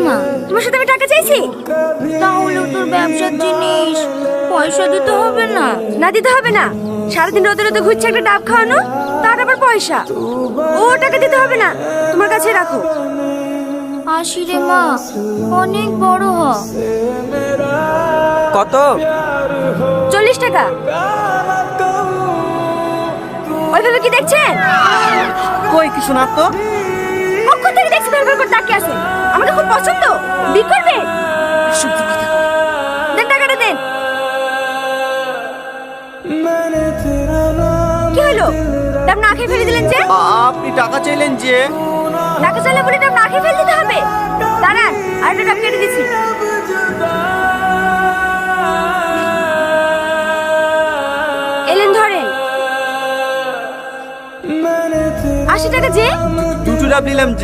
মা তোমার সাথে আমি টাকা চাইছি? তাহলে তোর ব্যবসার জিনিস পয়সা দিতে হবে না? না দিতে হবে না। সারাদিন রোদে রোদে ঘুরছে একটা ডাব খাওয়ানো, তার আবার পয়সা? ও টাকা দিতে হবে না, তোমার কাছে রাখো। আসি রে মা, অনেক বড় হ। কত? 40 টাকা। ওইভাবে কি দেখছেন? কই কিছু না তো। কখন থেকে দেখছি ভেরভের করে তাকিয়ে আছেন। আমাকে খুব পছন্দ, বিয়ে করবে? দেন টাকাটা দেন। কি হলো, ডাব না খেয়ে ফেলে দিলেন যে? আপনি টাকা চাইলেন যে। টাকা চাইলে বলে ডাব না খেয়ে ফেলে দিতে হবে? দাঁড়ান, আর একটা ডাব কেটে দিচ্ছি। এলেন ধরেন। 80 টাকা যে? দুটো ডাব নিলাম যে।